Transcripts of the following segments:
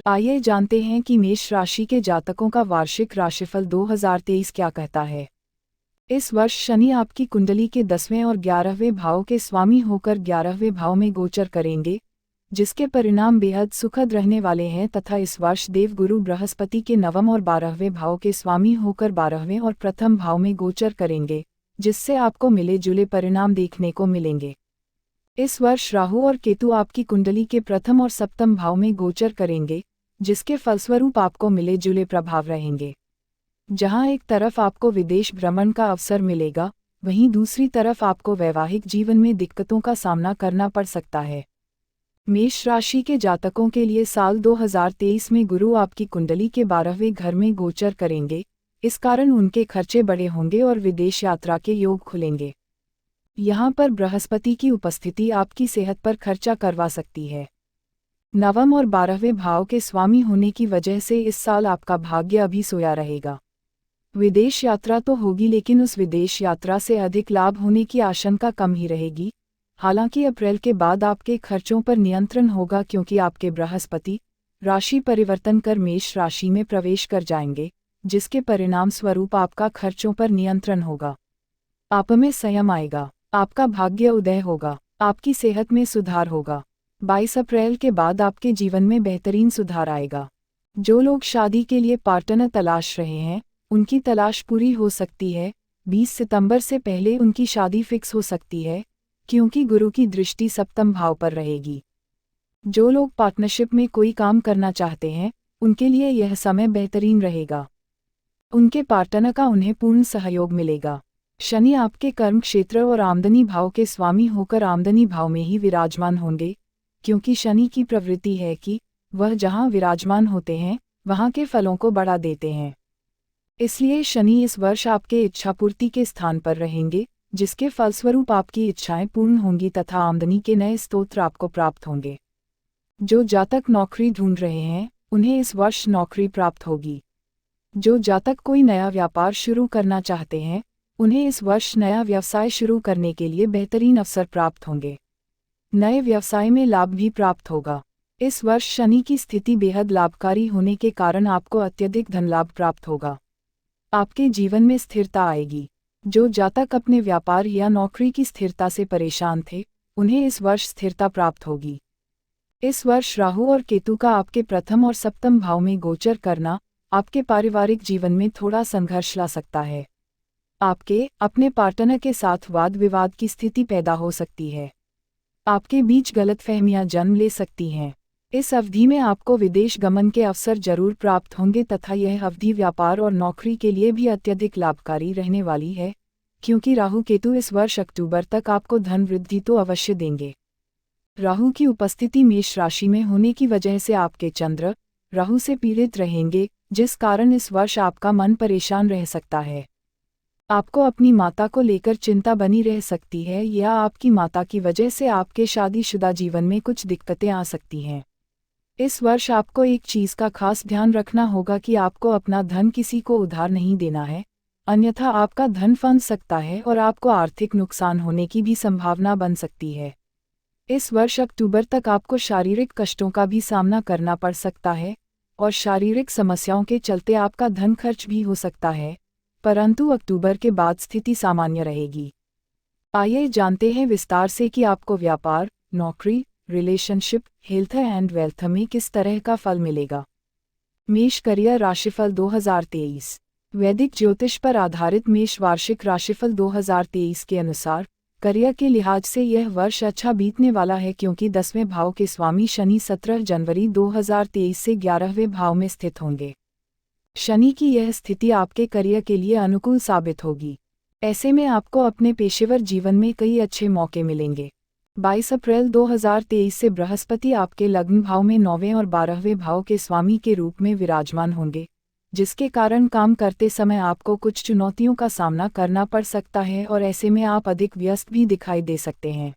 आइए जानते हैं कि मेष राशि के जातकों का वार्षिक राशिफल 2023 क्या कहता है। इस वर्ष शनि आपकी कुंडली के 10वें और 11वें भाव के स्वामी होकर 11वें भाव में गोचर करेंगे, जिसके परिणाम बेहद सुखद रहने वाले हैं तथा इस वर्ष देवगुरु बृहस्पति के 9वें और 12वें भाव के स्वामी होकर 12वें और प्रथम भाव में गोचर करेंगे, जिससे आपको मिले जुले परिणाम देखने को मिलेंगे। इस वर्ष राहु और केतु आपकी कुंडली के प्रथम और सप्तम भाव में गोचर करेंगे, जिसके फलस्वरूप आपको मिले जुले प्रभाव रहेंगे। जहां एक तरफ आपको विदेश भ्रमण का अवसर मिलेगा, वहीं दूसरी तरफ आपको वैवाहिक जीवन में दिक्कतों का सामना करना पड़ सकता है। मेष राशि के जातकों के लिए साल 2023 में गुरु आपकी कुंडली के 12वें घर में गोचर करेंगे, इस कारण उनके खर्चे बड़े होंगे और विदेश यात्रा के योग खुलेंगे। यहाँ पर बृहस्पति की उपस्थिति आपकी सेहत पर खर्चा करवा सकती है। 9वें और 12वें भाव के स्वामी होने की वजह से इस साल आपका भाग्य अभी सोया रहेगा। विदेश यात्रा तो होगी, लेकिन उस विदेश यात्रा से अधिक लाभ होने की आशंका कम ही रहेगी। हालांकि अप्रैल के बाद आपके खर्चों पर नियंत्रण होगा, क्योंकि आपके बृहस्पति राशि परिवर्तन कर मेष राशि में प्रवेश कर जाएंगे, जिसके परिणाम स्वरूप आपका खर्चों पर नियंत्रण होगा। आप में संयम आएगा, आपका भाग्य उदय होगा, आपकी सेहत में सुधार होगा। 22 अप्रैल के बाद आपके जीवन में बेहतरीन सुधार आएगा। जो लोग शादी के लिए पार्टनर तलाश रहे हैं, उनकी तलाश पूरी हो सकती है। 20 सितंबर से पहले उनकी शादी फिक्स हो सकती है, क्योंकि गुरु की दृष्टि सप्तम भाव पर रहेगी। जो लोग पार्टनरशिप में कोई काम करना चाहते हैं, उनके लिए यह समय बेहतरीन रहेगा। उनके पार्टनर का उन्हें पूर्ण सहयोग मिलेगा। शनि आपके कर्म क्षेत्र और आमदनी भाव के स्वामी होकर आमदनी भाव में ही विराजमान होंगे, क्योंकि शनि की प्रवृत्ति है कि वह जहां विराजमान होते हैं, वहां के फलों को बढ़ा देते हैं। इसलिए शनि इस वर्ष आपके इच्छापूर्ति के स्थान पर रहेंगे, जिसके फलस्वरूप आपकी इच्छाएं पूर्ण होंगी तथा आमदनी के नए स्रोत आपको प्राप्त होंगे। जो जातक नौकरी ढूंढ रहे हैं, उन्हें इस वर्ष नौकरी प्राप्त होगी। जो जातक कोई नया व्यापार शुरू करना चाहते हैं, उन्हें इस वर्ष नया व्यवसाय शुरू करने के लिए बेहतरीन अवसर प्राप्त होंगे। नए व्यवसाय में लाभ भी प्राप्त होगा। इस वर्ष शनि की स्थिति बेहद लाभकारी होने के कारण आपको अत्यधिक धन लाभ प्राप्त होगा। आपके जीवन में स्थिरता आएगी। जो जातक अपने व्यापार या नौकरी की स्थिरता से परेशान थे, उन्हें इस वर्ष स्थिरता प्राप्त होगी। इस वर्ष राहु और केतु का आपके प्रथम और सप्तम भाव में गोचर करना आपके पारिवारिक जीवन में थोड़ा संघर्ष ला सकता है। आपके अपने पार्टनर के साथ वाद विवाद की स्थिति पैदा हो सकती है। आपके बीच गलतफहमियां जन्म ले सकती हैं। इस अवधि में आपको विदेश गमन के अवसर जरूर प्राप्त होंगे तथा यह अवधि व्यापार और नौकरी के लिए भी अत्यधिक लाभकारी रहने वाली है, क्योंकि राहु केतु इस वर्ष अक्टूबर तक आपको धन वृद्धि तो अवश्य देंगे। राहु की उपस्थिति मेष राशि में होने की वजह से आपके चंद्र राहु से पीड़ित रहेंगे, जिस कारण इस वर्ष आपका मन परेशान रह सकता है। आपको अपनी माता को लेकर चिंता बनी रह सकती है, या आपकी माता की वजह से आपके शादीशुदा जीवन में कुछ दिक्कतें आ सकती हैं। इस वर्ष आपको एक चीज़ का खास ध्यान रखना होगा कि आपको अपना धन किसी को उधार नहीं देना है, अन्यथा आपका धन फंस सकता है और आपको आर्थिक नुकसान होने की भी संभावना बन सकती है। इस वर्ष अक्टूबर तक आपको शारीरिक कष्टों का भी सामना करना पड़ सकता है और शारीरिक समस्याओं के चलते आपका धन खर्च भी हो सकता है, परंतु अक्टूबर के बाद स्थिति सामान्य रहेगी। आइए जानते हैं विस्तार से कि आपको व्यापार, नौकरी, रिलेशनशिप, हेल्थ एंड वेल्थ में किस तरह का फल मिलेगा। मेष करियर राशिफल 2023। वैदिक ज्योतिष पर आधारित मेष वार्षिक राशिफल 2023 के अनुसार करियर के लिहाज से यह वर्ष अच्छा बीतने वाला है, क्योंकि 10वें भाव के स्वामी शनि 17 जनवरी 2023 से 11वें भाव में स्थित होंगे। शनि की यह स्थिति आपके करियर के लिए अनुकूल साबित होगी। ऐसे में आपको अपने पेशेवर जीवन में कई अच्छे मौके मिलेंगे। 22 अप्रैल 2023 से बृहस्पति आपके लग्न भाव में 9वें और 12वें भाव के स्वामी के रूप में विराजमान होंगे, जिसके कारण काम करते समय आपको कुछ चुनौतियों का सामना करना पड़ सकता है और ऐसे में आप अधिक व्यस्त भी दिखाई दे सकते हैं।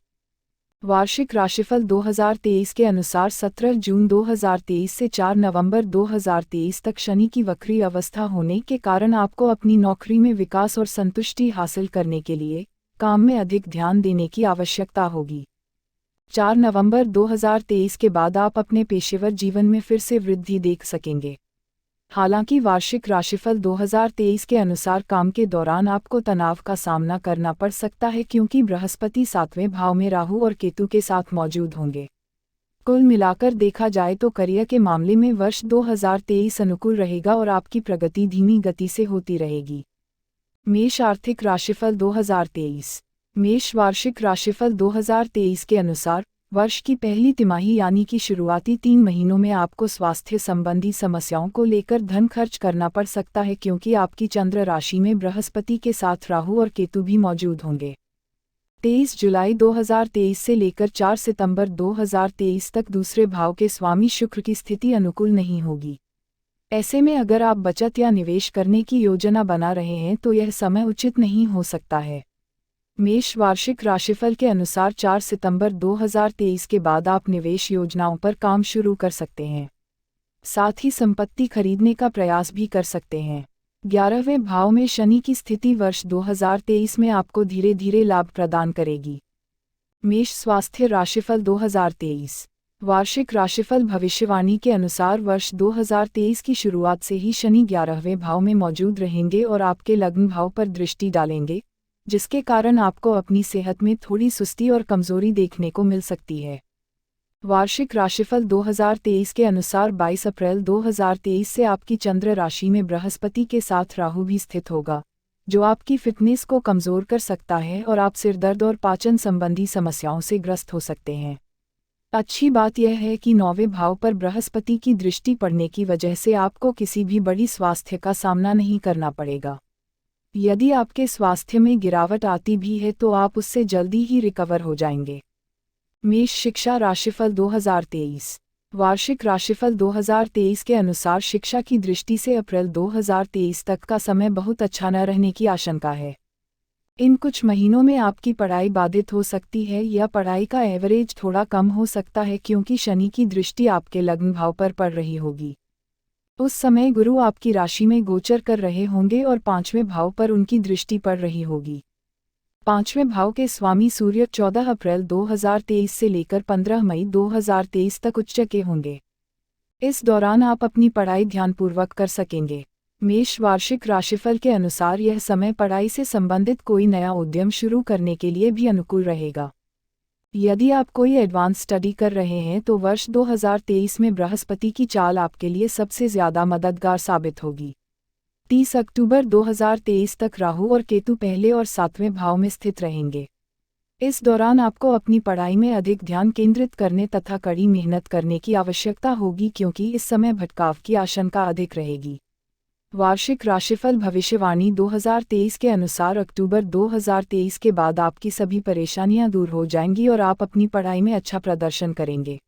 वार्षिक राशिफल 2023 के अनुसार 17 जून 2023 से 4 नवंबर 2023 तक शनि की वक्री अवस्था होने के कारण आपको अपनी नौकरी में विकास और संतुष्टि हासिल करने के लिए काम में अधिक ध्यान देने की आवश्यकता होगी। 4 नवंबर 2023 के बाद आप अपने पेशेवर जीवन में फिर से वृद्धि देख सकेंगे। हालांकि वार्षिक राशिफल 2023 के अनुसार काम के दौरान आपको तनाव का सामना करना पड़ सकता है, क्योंकि बृहस्पति 7वें भाव में राहु और केतु के साथ मौजूद होंगे। कुल मिलाकर देखा जाए तो करियर के मामले में वर्ष 2023 अनुकूल रहेगा और आपकी प्रगति धीमी गति से होती रहेगी। मेष आर्थिक राशिफल 2023। मेष वार्षिक राशिफल 2023 के अनुसार वर्ष की पहली तिमाही यानी कि शुरुआती 3 महीनों में आपको स्वास्थ्य संबंधी समस्याओं को लेकर धन खर्च करना पड़ सकता है, क्योंकि आपकी चंद्र राशि में बृहस्पति के साथ राहु और केतु भी मौजूद होंगे। 23 जुलाई 2023 से लेकर 4 सितंबर 2023 तक दूसरे भाव के स्वामी शुक्र की स्थिति अनुकूल नहीं होगी। ऐसे में अगर आप बचत या निवेश करने की योजना बना रहे हैं तो यह समय उचित नहीं हो सकता है। मेष वार्षिक राशिफल के अनुसार 4 सितंबर 2023 के बाद आप निवेश योजनाओं पर काम शुरू कर सकते हैं। साथ ही संपत्ति खरीदने का प्रयास भी कर सकते हैं। 11वें भाव में शनि की स्थिति वर्ष 2023 में आपको धीरे धीरे लाभ प्रदान करेगी। मेष स्वास्थ्य राशिफल 2023। वार्षिक राशिफल भविष्यवाणी के अनुसार वर्ष 2023 की शुरुआत से ही शनि 11वें भाव में मौजूद रहेंगे और आपके लग्न भाव पर दृष्टि डालेंगे, जिसके कारण आपको अपनी सेहत में थोड़ी सुस्ती और कमजोरी देखने को मिल सकती है। वार्षिक राशिफल 2023 के अनुसार 22 अप्रैल 2023 से आपकी चंद्र राशि में बृहस्पति के साथ राहु भी स्थित होगा, जो आपकी फिटनेस को कमजोर कर सकता है और आप सिरदर्द और पाचन संबंधी समस्याओं से ग्रस्त हो सकते हैं। अच्छी बात यह है कि 9वें भाव पर बृहस्पति की दृष्टि पड़ने की वजह से आपको किसी भी बड़ी स्वास्थ्य का सामना नहीं करना पड़ेगा। यदि आपके स्वास्थ्य में गिरावट आती भी है तो आप उससे जल्दी ही रिकवर हो जाएंगे। मेष शिक्षा राशिफल 2023। वार्षिक राशिफल 2023 के अनुसार शिक्षा की दृष्टि से अप्रैल 2023 तक का समय बहुत अच्छा न रहने की आशंका है। इन कुछ महीनों में आपकी पढ़ाई बाधित हो सकती है या पढ़ाई का एवरेज थोड़ा कम हो सकता है, क्योंकि शनि की दृष्टि आपके लग्न भाव पर पड़ रही होगी। उस समय गुरु आपकी राशि में गोचर कर रहे होंगे और 5वें भाव पर उनकी दृष्टि पड़ रही होगी। 5वें भाव के स्वामी सूर्य 14 अप्रैल 2023 से लेकर 15 मई 2023 तक उच्च के होंगे। इस दौरान आप अपनी पढ़ाई ध्यानपूर्वक कर सकेंगे। मेष वार्षिक राशिफल के अनुसार यह समय पढ़ाई से संबंधित कोई नया उद्यम शुरू करने के लिए भी अनुकूल रहेगा। यदि आप कोई एडवांस स्टडी कर रहे हैं तो वर्ष 2023 में बृहस्पति की चाल आपके लिए सबसे ज़्यादा मददगार साबित होगी। 30 अक्टूबर 2023 तक राहु और केतु पहले और 7वें भाव में स्थित रहेंगे। इस दौरान आपको अपनी पढ़ाई में अधिक ध्यान केंद्रित करने तथा कड़ी मेहनत करने की आवश्यकता होगी, क्योंकि इस समय भटकाव की आशंका अधिक रहेगी। वार्षिक राशिफल भविष्यवाणी 2023 के अनुसार अक्टूबर 2023 के बाद आपकी सभी परेशानियां दूर हो जाएंगी और आप अपनी पढ़ाई में अच्छा प्रदर्शन करेंगे।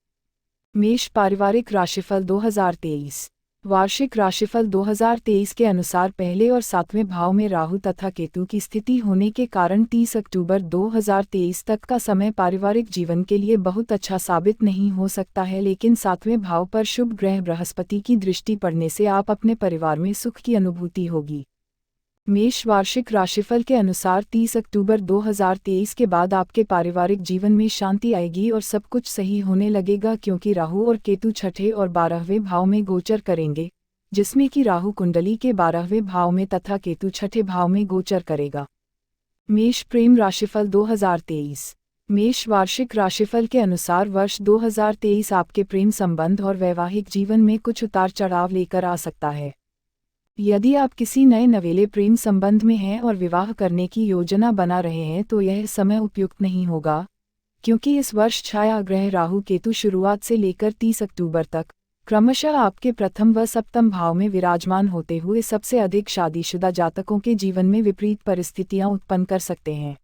मेष पारिवारिक राशिफल 2023। वार्षिक राशिफल 2023 के अनुसार पहले और 7वें भाव में राहु तथा केतु की स्थिति होने के कारण 30 अक्टूबर 2023 तक का समय पारिवारिक जीवन के लिए बहुत अच्छा साबित नहीं हो सकता है, लेकिन 7वें भाव पर शुभ ग्रह बृहस्पति की दृष्टि पड़ने से आप अपने परिवार में सुख की अनुभूति होगी। मेष वार्षिक राशिफल के अनुसार 30 अक्टूबर 2023 के बाद आपके पारिवारिक जीवन में शांति आएगी और सब कुछ सही होने लगेगा, क्योंकि राहु और केतु 6ठे और 12वें भाव में गोचर करेंगे, जिसमें कि राहु कुंडली के 12वें भाव में तथा केतु 6ठे भाव में गोचर करेगा। मेष प्रेम राशिफल 2023। मेष वार्षिक राशिफल के अनुसार वर्ष 2023 आपके प्रेम संबंध और वैवाहिक जीवन में कुछ उतार चढ़ाव लेकर आ सकता है। यदि आप किसी नए नवेले प्रेम संबंध में हैं और विवाह करने की योजना बना रहे हैं तो यह समय उपयुक्त नहीं होगा, क्योंकि इस वर्ष छाया ग्रह राहु केतु शुरुआत से लेकर 30 अक्टूबर तक क्रमशः आपके प्रथम व सप्तम भाव में विराजमान होते हुए सबसे अधिक शादीशुदा जातकों के जीवन में विपरीत परिस्थितियां उत्पन्न कर सकते हैं।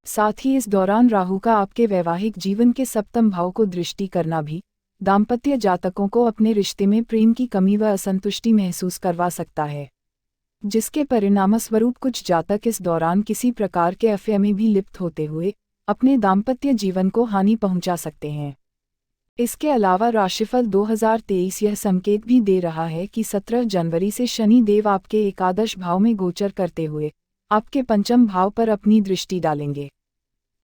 साथ ही इस दौरान राहु का आपके वैवाहिक जीवन के सप्तम भाव को दृष्टि करना भी दाम्पत्य जातकों को अपने रिश्ते में प्रेम की कमी व असंतुष्टि महसूस करवा सकता है, जिसके परिणामस्वरूप कुछ जातक इस दौरान किसी प्रकार के अफेयर में भी लिप्त होते हुए अपने दाम्पत्य जीवन को हानि पहुंचा सकते हैं। इसके अलावा राशिफल 2023 यह संकेत भी दे रहा है कि 17 जनवरी से शनि देव आपके एकादश भाव में गोचर करते हुए आपके पंचम भाव पर अपनी दृष्टि डालेंगे।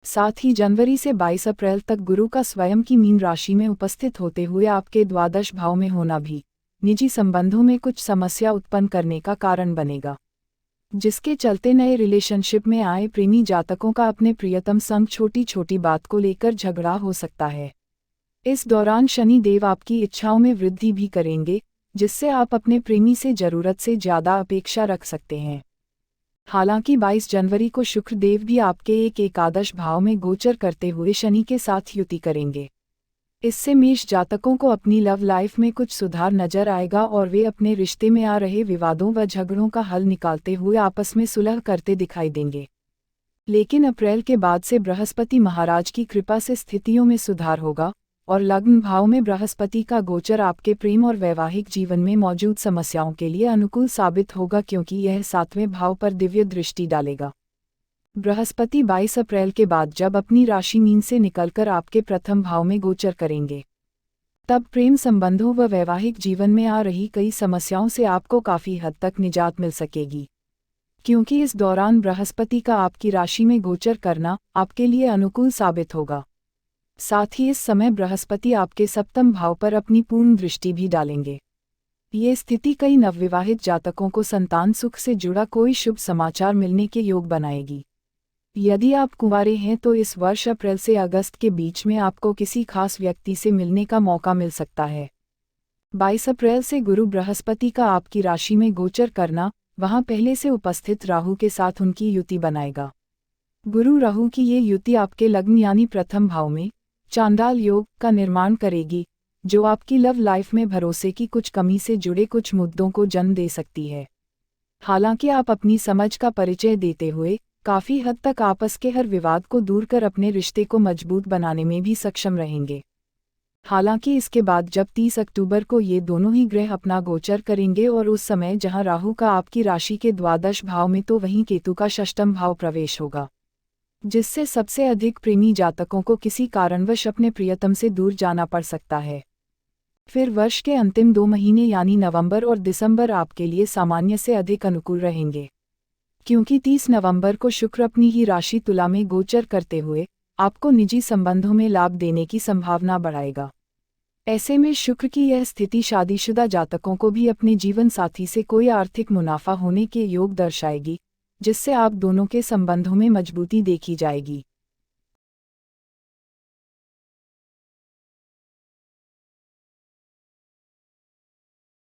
साथ ही जनवरी से 22 अप्रैल तक गुरु का स्वयं की मीन राशि में उपस्थित होते हुए आपके द्वादश भाव में होना भी निजी संबंधों में कुछ समस्या उत्पन्न करने का कारण बनेगा, जिसके चलते नए रिलेशनशिप में आए प्रेमी जातकों का अपने प्रियतम संग छोटी छोटी बात को लेकर झगड़ा हो सकता है। इस दौरान शनि देव आपकी इच्छाओं में वृद्धि भी करेंगे, जिससे आप अपने प्रेमी से ज़रूरत से ज़्यादा अपेक्षा रख सकते हैं। हालांकि 22 जनवरी को शुक्र देव भी आपके एकादश भाव में गोचर करते हुए शनि के साथ युति करेंगे। इससे मेष जातकों को अपनी लव लाइफ में कुछ सुधार नजर आएगा और वे अपने रिश्ते में आ रहे विवादों व झगड़ों का हल निकालते हुए आपस में सुलह करते दिखाई देंगे। लेकिन अप्रैल के बाद से बृहस्पति महाराज की कृपा से स्थितियों में सुधार होगा और लग्न भाव में बृहस्पति का गोचर आपके प्रेम और वैवाहिक जीवन में मौजूद समस्याओं के लिए अनुकूल साबित होगा, क्योंकि यह 7वें भाव पर दिव्य दृष्टि डालेगा। बृहस्पति 22 अप्रैल के बाद जब अपनी राशि मीन से निकलकर आपके प्रथम भाव में गोचर करेंगे, तब प्रेम संबंधों व वैवाहिक जीवन में आ रही कई समस्याओं से आपको काफ़ी हद तक निजात मिल सकेगी, क्योंकि इस दौरान बृहस्पति का आपकी राशि में गोचर करना आपके लिए अनुकूल साबित होगा। साथ ही इस समय बृहस्पति आपके सप्तम भाव पर अपनी पूर्ण दृष्टि भी डालेंगे। ये स्थिति कई नवविवाहित जातकों को संतान सुख से जुड़ा कोई शुभ समाचार मिलने के योग बनाएगी। यदि आप कुंवारे हैं तो इस वर्ष अप्रैल से अगस्त के बीच में आपको किसी खास व्यक्ति से मिलने का मौका मिल सकता है। 22 अप्रैल से गुरु बृहस्पति का आपकी राशि में गोचर करना वहां पहले से उपस्थित राहु के साथ उनकी युति बनाएगा। गुरु राहु की ये युति आपके लग्न यानी प्रथम भाव में चांडाल योग का निर्माण करेगी, जो आपकी लव लाइफ में भरोसे की कुछ कमी से जुड़े कुछ मुद्दों को जन्म दे सकती है। हालांकि आप अपनी समझ का परिचय देते हुए काफ़ी हद तक आपस के हर विवाद को दूर कर अपने रिश्ते को मजबूत बनाने में भी सक्षम रहेंगे। हालांकि इसके बाद जब 30 अक्टूबर को ये दोनों ही ग्रह अपना गोचर करेंगे और उस समय जहां राहु का आपकी राशि के द्वादश भाव में तो वहीं केतु का षष्ठम भाव प्रवेश होगा, जिससे सबसे अधिक प्रेमी जातकों को किसी कारणवश अपने प्रियतम से दूर जाना पड़ सकता है। फिर वर्ष के अंतिम 2 महीने यानी नवंबर और दिसंबर आपके लिए सामान्य से अधिक अनुकूल रहेंगे, क्योंकि 30 नवंबर को शुक्र अपनी ही राशि तुला में गोचर करते हुए आपको निजी संबंधों में लाभ देने की संभावना बढ़ाएगा। ऐसे में शुक्र की यह स्थिति शादीशुदा जातकों को भी अपने जीवन साथी से कोई आर्थिक मुनाफा होने के योग दर्शाएगी, जिससे आप दोनों के संबंधों में मजबूती देखी जाएगी।